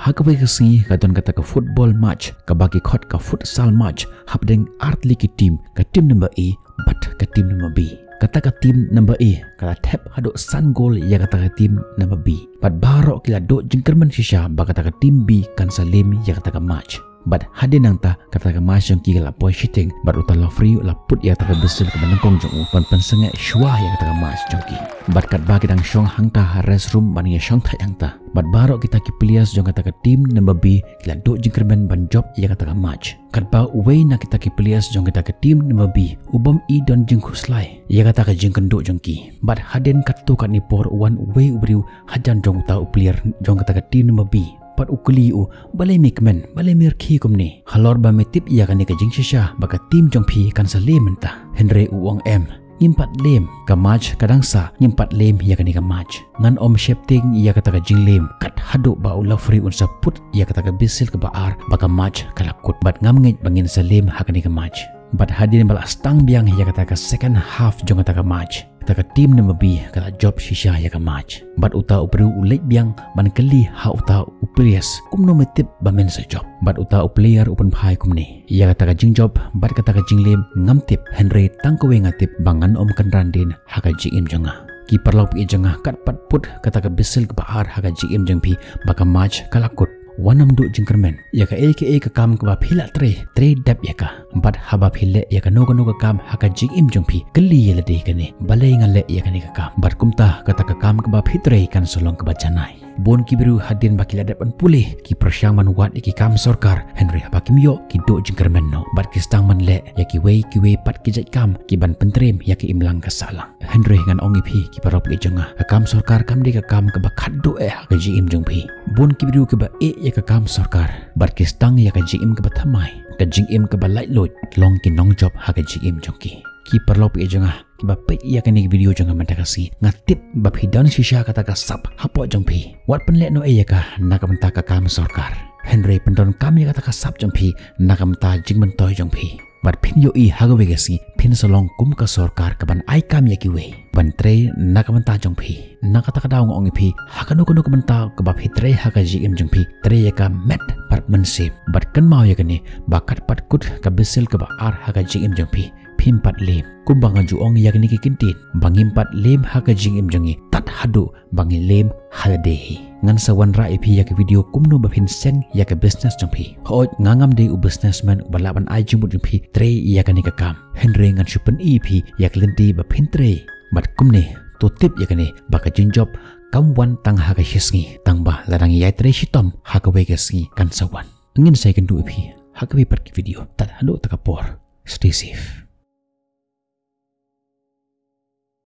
hakawe kasi kadon kata ka football match ka bagi khot ka futsal match habdeng artli ki team ka team number A but ka team number B kata ka team number A kala tap hado san goal ya kata ka team number B but baro kila do jingkerman shisha ba kata ka team B kan salim ya kata ka match but hade nang ta kata ka match yang kila boy shooting but utala free la put ya kata ka besil ka banangkong jong pan pansenge shwa ya kata ka match jongki but kat bagi dang shong hangta restroom ban ya shong thai hangta but baro kita ki players jong kata ka team number B kila do jingkerman ban job ya kata ka match kat ba way na kita ki players jong kita ka team number B ubam I don jing khuslai ya kata ka jing kendo jongki but haden kat to kat ni por one way ubriu hajan jong ta player jong kata ka team number B pat ukuli u balai mikmen balai mir khi kumni halor ba metip ya kan ka jing shisha baka team jong phi kan sa le menta henry uang m ngimpat lem ka match kadang sa ngimpat lem ya kan ka match ngan om shapting ya kata ka jing lem kat hado ba ula free un sa put ya kata ka bisil ka baar baka match kala kut bat ngam ngej bangin sa lem ha kan ka match bat hadin bal astang biang ya kata ka second half jong kata ka match kata ka team number B kala job shisha ya ka match bat uta upru ulek biang man kali ha uta upres kumno metip ba men sa job bat uta player open phai kumni ya kata ka jing job bat kata ka jing lem ngam tip henry tangkowe ngatip bangan om kan randin ha ka jing im jonga ki perlau pi jonga kat pat put kata ka bisil ka baar ha ka jing im jong pi baka match kala kut wanam du jingkermen ya ka aka ka kam ka ba phila tre dap ya ka bat haba phile ya ka no ka kam ha ka jing im jong phi kali ya lade ka ne balai ngale ya ka ne ka kam bat kumta kata ka kam ka ba phitre kan solong ka ba janai bon ki biru hadin bakil adapan pulih ki persyaman wat ki kam sorkar henry habakim yo ki do jingkermen no bat ki stang man le ya ki wei pat ki jat kam ki ban pentrem ya ki imlang ka salang henry ngan ongi phi ki parop ki jonga kam sorkar kam de ka kam ka ba khaddo ka jing im jong phi bon ki biru ka ba ya ka kam sorkar bat ki stang ya ka jing im ka ba thamai ka jing im ka ba light load long ki nong job ha ka jing im jong ki perlu pi jonga ki ba pe ya ka ni video jonga mandakasi ngatip ba hidan shisha kata ka sap hapo jong pi wat pen le no ya ka nakamta ka kam sorkar henry pendon kam ya kata ka sap jong pi nakamta jing mentoy jong pi bat pin yo I hagawe gasi pin solong kum ka sorkar ka ban ai kam ya ki we ban tre nakamta jong pi nakata ka daw ngong pi hakano kuno ka menta ka ba phi tre ha ka jing jong pi tre ya ka met par mensip bat kan mau ya ka ni bakat pat kut ka bisil ka ba ar ha ka jing jong pi pimpat lem kumbang juong yak ni kintin bangimpat lem ha ka jing im jangi tat hadu bangi lem haladehi ngan sawan ra ipi yak video kumno ba phin seng yak business jong pi hoj ngangam de u businessman balaban ai jumut jong pi tre yak ni ka kam henry ngan supen ipi yak lenti ba phin tre bat kumne to tip yak ni ba ka jing job kam wan tang ha ka hisngi tang ba ladang yai tre shitom ha ka we ka sngi kan sawan ngin sai kan du ipi ha ka we pat video tat hadu takapor stay safe.